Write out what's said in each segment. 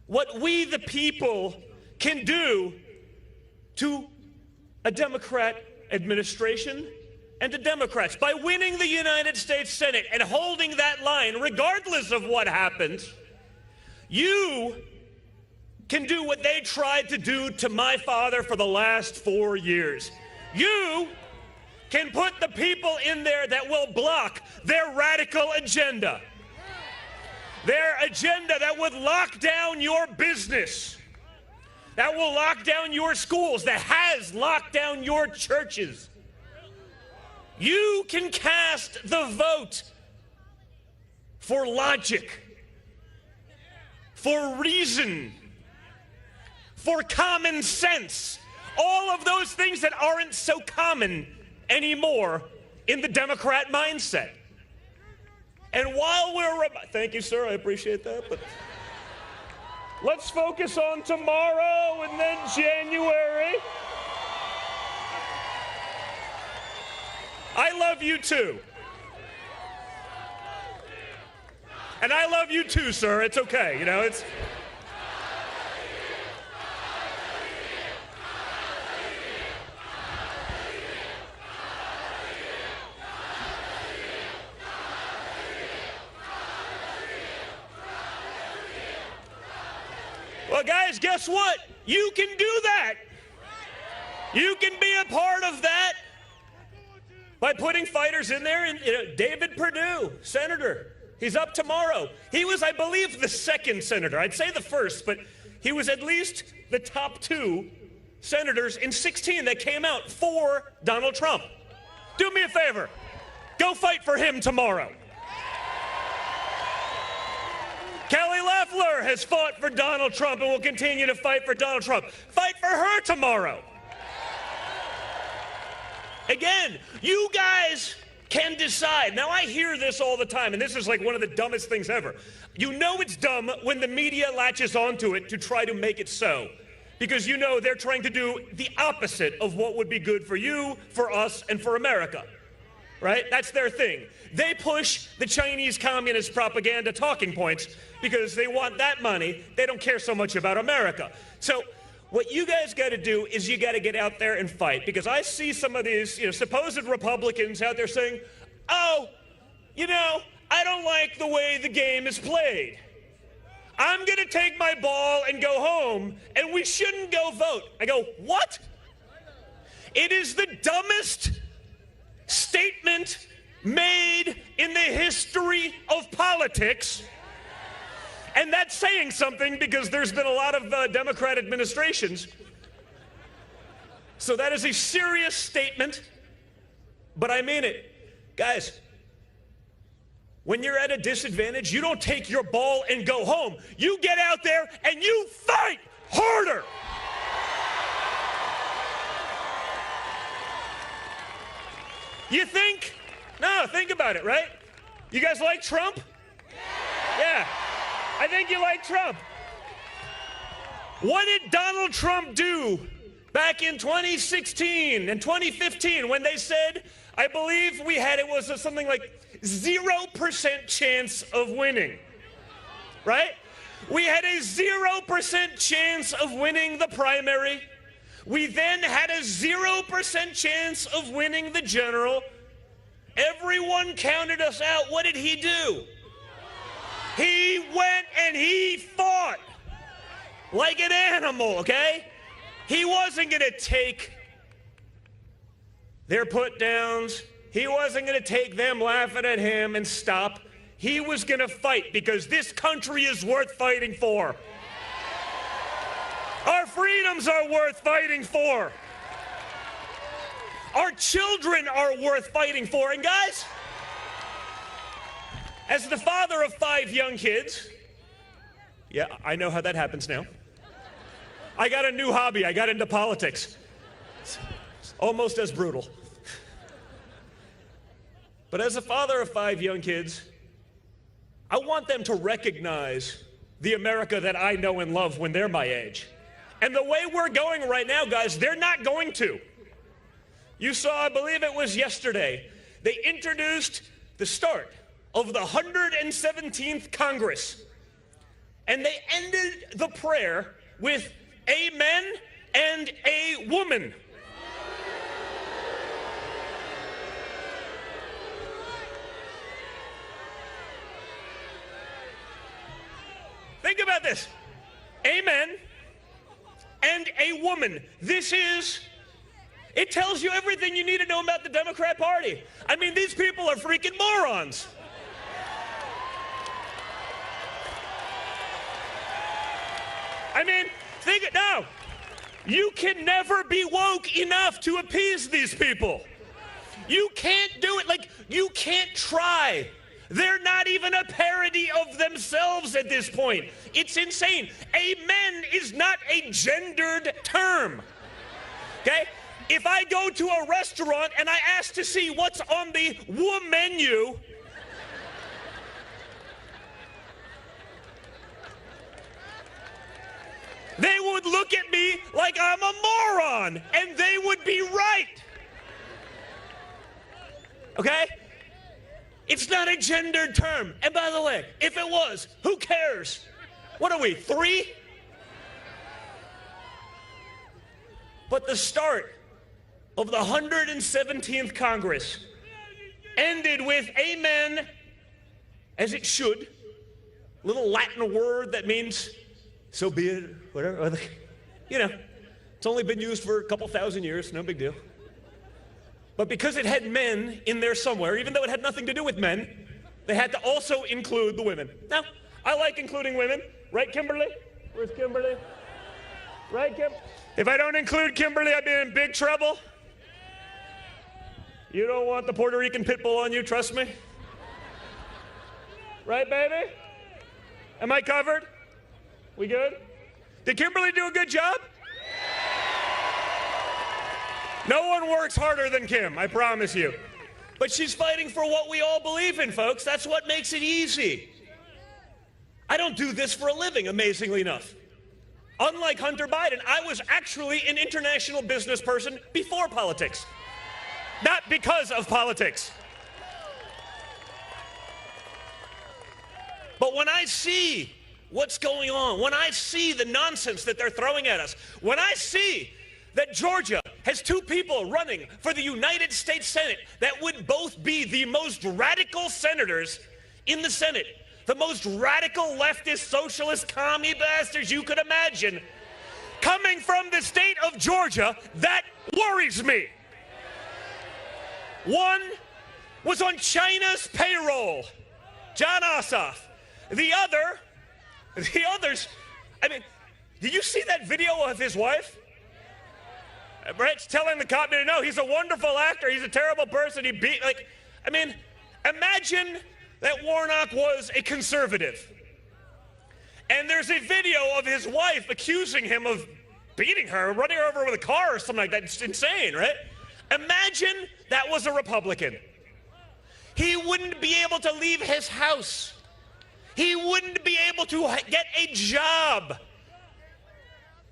what we the people can do to a Democrat administration and to Democrats. By winning the United States Senate and holding that line, regardless of what happens, you can do what they tried to do to my father for the last 4 years. You can put the people in there that will block their radical agenda. Their agenda that would lock down your business, that will lock down your schools, that has locked down your churches. You can cast the vote for logic, for reason, for common sense, all of those things that aren't so common anymore in the Democrat mindset. And while we're, thank you, sir, I appreciate that, but let's focus on tomorrow and then January. I love you too. And I love you too, sir. It's okay, you know, it's... Well, guys, guess what? You can do that. You can be a part of that by putting fighters in there. And David Perdue, senator, he's up tomorrow. He was, I believe, the second senator. I'd say the first, but he was at least the top 2 senators in 16 that came out for Donald Trump. Do me a favor. Go fight for him tomorrow. Kelly Loeffler has fought for Donald Trump and will continue to fight for Donald Trump. Fight for her tomorrow. Again, you guys can decide. Now, I hear this all the time, and this is like one of the dumbest things ever. You know it's dumb when the media latches onto it to try to make it so, because you know they're trying to do the opposite of what would be good for you, for us, and for America. Right? That's their thing. They push the Chinese communist propaganda talking points because they want that money. They don't care so much about America. So what you guys got to do is you got to get out there and fight, because I see some of these, supposed Republicans out there saying, oh, I don't like the way the game is played. I'm going to take my ball and go home, and we shouldn't go vote. I go, what? It is the dumbest statement made in the history of politics, and that's saying something, because there's been a lot of Democrat administrations. So that is a serious statement, but I mean it. Guys, when you're at a disadvantage, you don't take your ball and go home. You get out there and you fight harder. You think? No, think about it, right? You guys like Trump? Yeah. I think you like Trump. What did Donald Trump do back in 2016 and 2015 when they said, I believe it was something like 0% chance of winning, right? We had a 0% chance of winning the primary. We then had a 0% chance of winning the general. Everyone counted us out. What did he do? He went and he fought like an animal, okay? He wasn't going to take their put-downs. He wasn't going to take them laughing at him and stop. He was going to fight, because this country is worth fighting for. Our freedoms are worth fighting for. Our children are worth fighting for. And guys, as the father of 5 young kids, yeah, I know how that happens now. I got a new hobby. I got into politics. It's almost as brutal. But as a father of 5 young kids, I want them to recognize the America that I know and love when they're my age. And the way we're going right now, guys, they're not going to. You saw, I believe it was yesterday, they introduced the start of the 117th Congress. And they ended the prayer with amen and a woman. Think about this. Amen and a woman. It tells you everything you need to know about the Democrat Party. I mean, these people are freaking morons. I mean, no, you can never be woke enough to appease these people. You can't do it. Like, you can't try. They're not even a parody of themselves at this point. It's insane. Amen is not a gendered term. Okay? If I go to a restaurant and I ask to see what's on the menu, they would look at me like I'm a moron, and they would be right. Okay? It's not a gendered term. And by the way, if it was, who cares? What are we, 3? But the start of the 117th Congress ended with amen, as it should. A little Latin word that means so be it, whatever. You know, it's only been used for a couple thousand years, no big deal. But because it had men in there somewhere, even though it had nothing to do with men, they had to also include the women. Now, I like including women. Right, Kimberly? Where's Kimberly? Right, Kim? If I don't include Kimberly, I'd be in big trouble. You don't want the Puerto Rican pit bull on you, trust me. Right, baby? Am I covered? We good? Did Kimberly do a good job? No one works harder than Kim, I promise you. But she's fighting for what we all believe in, folks. That's what makes it easy. I don't do this for a living, amazingly enough. Unlike Hunter Biden, I was actually an international business person before politics. Not because of politics. But when I see what's going on, when I see the nonsense that they're throwing at us, when I see that Georgia has 2 people running for the United States Senate that would both be the most radical senators in the Senate, the most radical leftist socialist commie bastards you could imagine, coming from the state of Georgia, that worries me. One was on China's payroll, John Ossoff. The others, I mean, did you see that video of his wife? Brett's telling the cop, no, he's a wonderful actor, he's a terrible person, I mean, imagine that Warnock was a conservative. And there's a video of his wife accusing him of beating her, running her over with a car or something like that. It's insane, right? Imagine that was a Republican. He wouldn't be able to leave his house. He wouldn't be able to get a job.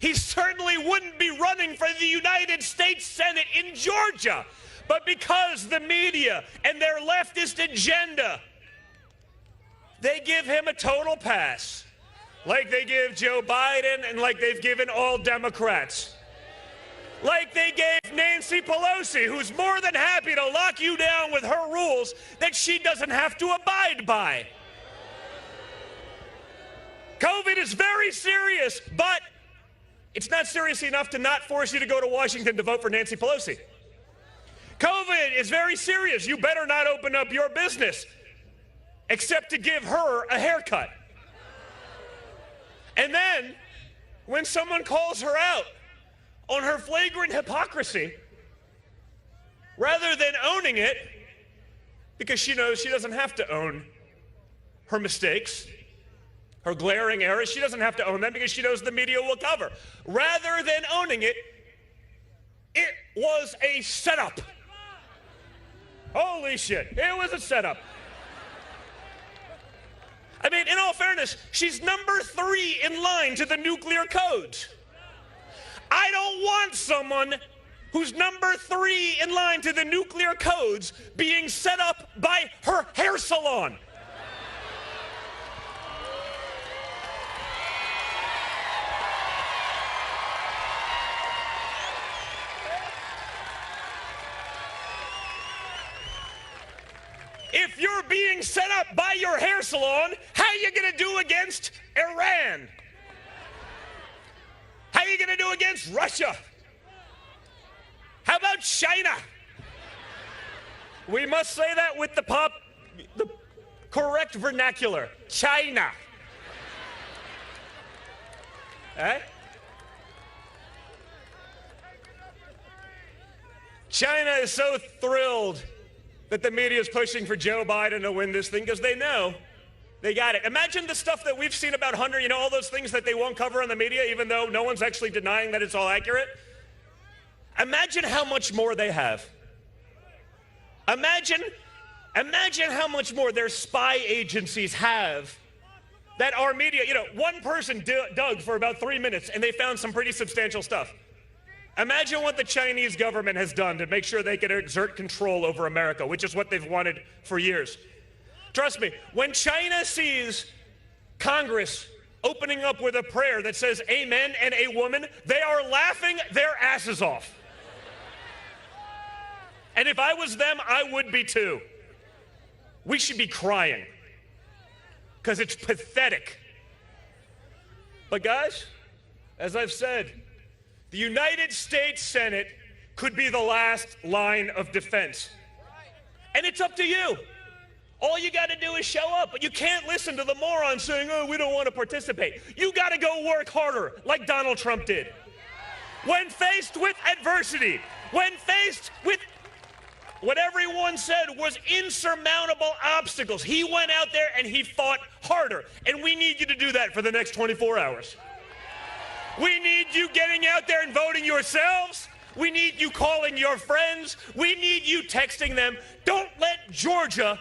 He certainly wouldn't be running for the United States Senate in Georgia. But because the media and their leftist agenda, they give him a total pass. Like they give Joe Biden and like they've given all Democrats. Like they gave Nancy Pelosi, who's more than happy to lock you down with her rules that she doesn't have to abide by. COVID is very serious, but it's not serious enough to not force you to go to Washington to vote for Nancy Pelosi. COVID is very serious. You better not open up your business except to give her a haircut. And then, when someone calls her out on her flagrant hypocrisy, rather than owning it, because she knows she doesn't have to own her mistakes, her glaring errors, she doesn't have to own them because she knows the media will cover. Rather than owning it, it was a setup. Holy shit, it was a setup. I mean, in all fairness, she's number 3 in line to the nuclear codes. I don't want someone who's number 3 in line to the nuclear codes being set up by her hair salon. being set up by your hair salon, how are you going to do against Iran? How are you going to do against Russia? How about China? We must say that with the correct vernacular. China. Eh? China is so thrilled that the media is pushing for Joe Biden to win this thing because they know they got it. Imagine the stuff that we've seen about Hunter, all those things that they won't cover on the media, even though no one's actually denying that it's all accurate. Imagine how much more they have. Imagine how much more their spy agencies have that our media, one person dug for about 3 minutes and they found some pretty substantial stuff. Imagine what the Chinese government has done to make sure they can exert control over America, which is what they've wanted for years. Trust me, when China sees Congress opening up with a prayer that says amen and a woman, they are laughing their asses off. And if I was them, I would be too. We should be crying because it's pathetic. But guys, as I've said, the United States Senate could be the last line of defense. And it's up to you. All you got to do is show up, but you can't listen to the morons saying, oh, we don't want to participate. You got to go work harder like Donald Trump did. When faced with adversity, when faced with what everyone said was insurmountable obstacles, he went out there and he fought harder. And we need you to do that for the next 24 hours. We need you getting out there and voting yourselves. We need you calling your friends. We need you texting them. Don't let Georgia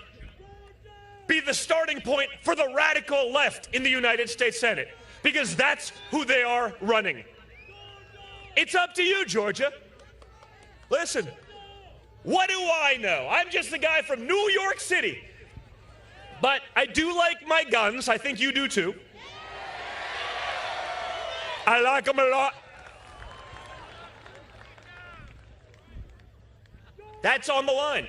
be the starting point for the radical left in the United States Senate, because that's who they are running. It's up to you, Georgia. Listen. What do I know? I'm just a guy from New York City. But I do like my guns. I think you do too. I like them a lot. That's on the line.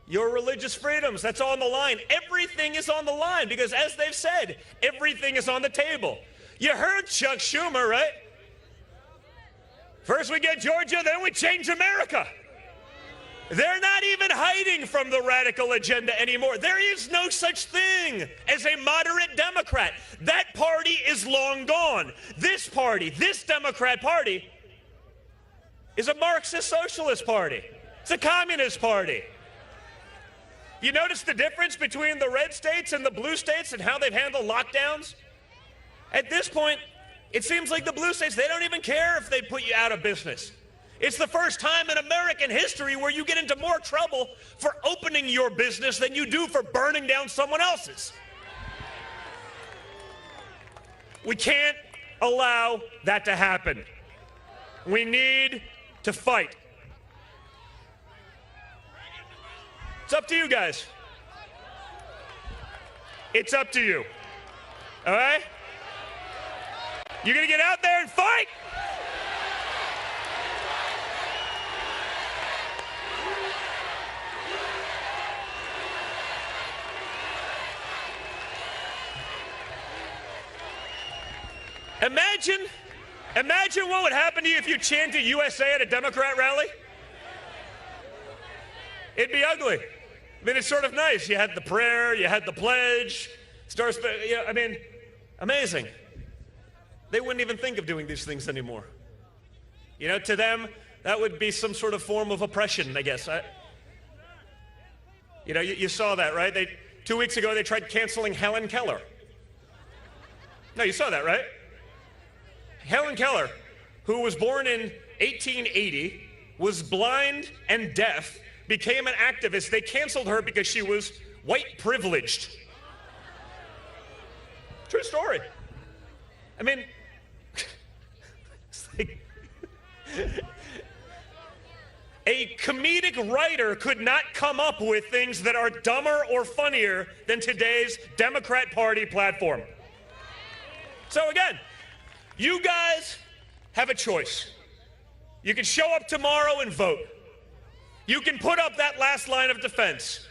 Your religious freedoms, that's on the line. Everything is on the line because, as they've said, everything is on the table. You heard Chuck Schumer, right? First we get Georgia, then we change America. They're not even hiding from the radical agenda anymore. There is no such thing as a moderate Democrat. That party is long gone. This party, this Democrat Party, is a Marxist socialist party. It's a communist party. You notice the difference between the red states and the blue states and how they've handled lockdowns? At this point, it seems like the blue states, they don't even care if they put you out of business. It's the first time in American history where you get into more trouble for opening your business than you do for burning down someone else's. We can't allow that to happen. We need to fight. It's up to you guys. It's up to you. All right? You're going to get out there and fight? Imagine what would happen to you if you chanted USA at a Democrat rally. It'd be ugly. I mean, it's sort of nice. You had the prayer, you had the pledge, amazing. They wouldn't even think of doing these things anymore. To them, that would be some sort of form of oppression, I guess. You saw that, right? 2 weeks ago, they tried canceling Helen Keller. No, you saw that, right? Helen Keller, who was born in 1880, was blind and deaf, became an activist. They canceled her because she was white privileged. True story. I mean, it's like a comedic writer could not come up with things that are dumber or funnier than today's Democrat Party platform. So again, you guys have a choice. You can show up tomorrow and vote. You can put up that last line of defense.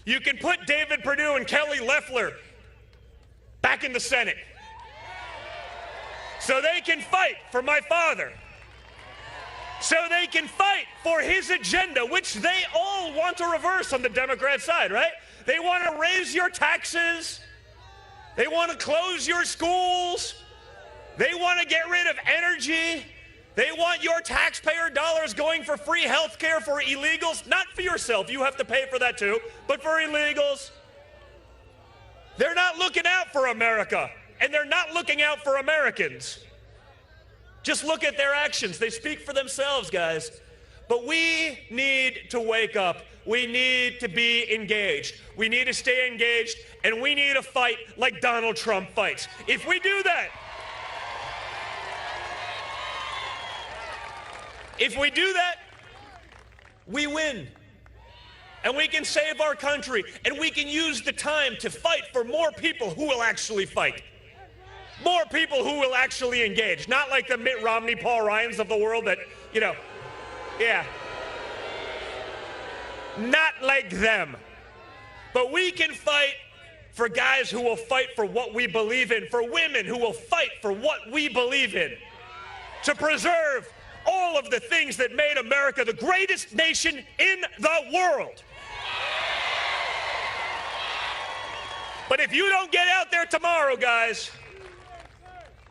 You can put David Perdue and Kelly Loeffler back in the Senate so they can fight for my father, so they can fight for his agenda, which they all want to reverse on the Democrat side, right? They want to raise your taxes. They want to close your schools. They want to get rid of energy. They want your taxpayer dollars going for free health care for illegals, not for yourself. You have to pay for that too, but for illegals. They're not looking out for America, and they're not looking out for Americans. Just look at their actions. They speak for themselves, guys. But we need to wake up. We need to be engaged. We need to stay engaged, and we need to fight like Donald Trump fights. If we do that, we win. And we can save our country, and we can use the time to fight for more people who will actually fight. More people who will actually engage. Not like the Mitt Romney, Paul Ryans of the world that, yeah. Not like them. But we can fight for guys who will fight for what we believe in, for women who will fight for what we believe in, to preserve all of the things that made America the greatest nation in the world. But if you don't get out there tomorrow, guys,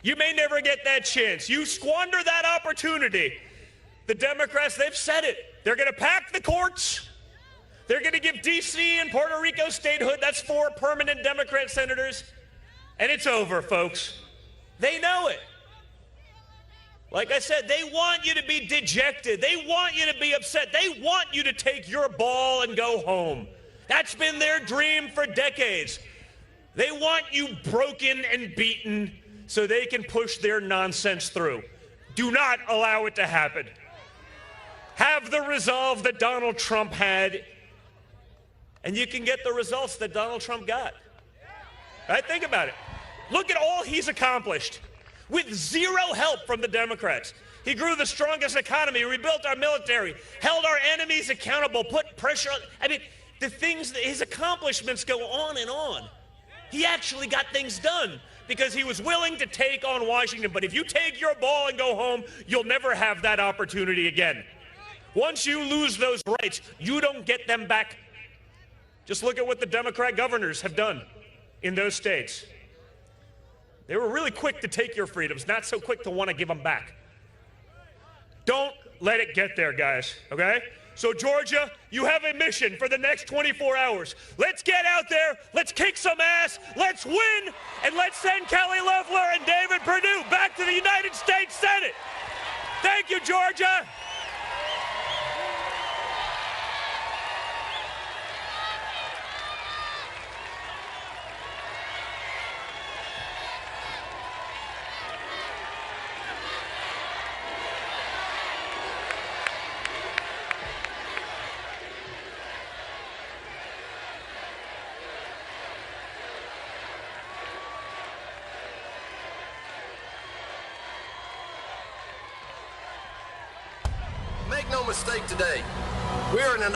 you may never get that chance. You squander that opportunity. The Democrats, they've said it. They're going to pack the courts. They're going to give D.C. and Puerto Rico statehood. That's 4 permanent Democrat senators. And it's over, folks. They know it. Like I said, they want you to be dejected. They want you to be upset. They want you to take your ball and go home. That's been their dream for decades. They want you broken and beaten so they can push their nonsense through. Do not allow it to happen. Have the resolve that Donald Trump had, and you can get the results that Donald Trump got. Right? Think about it. Look at all he's accomplished with zero help from the Democrats. He grew the strongest economy, rebuilt our military, held our enemies accountable, put pressure on. I mean, the things, his accomplishments go on and on. He actually got things done because he was willing to take on Washington. But if you take your ball and go home, you'll never have that opportunity again. Once you lose those rights, you don't get them back. Just look at what the Democrat governors have done in those states. They were really quick to take your freedoms, not so quick to want to give them back. Don't let it get there, guys, okay? So Georgia, you have a mission for the next 24 hours. Let's get out there, let's kick some ass, let's win, and let's send Kelly Loeffler and David Perdue back to the United States Senate. Thank you, Georgia. Make no mistake today, we are in an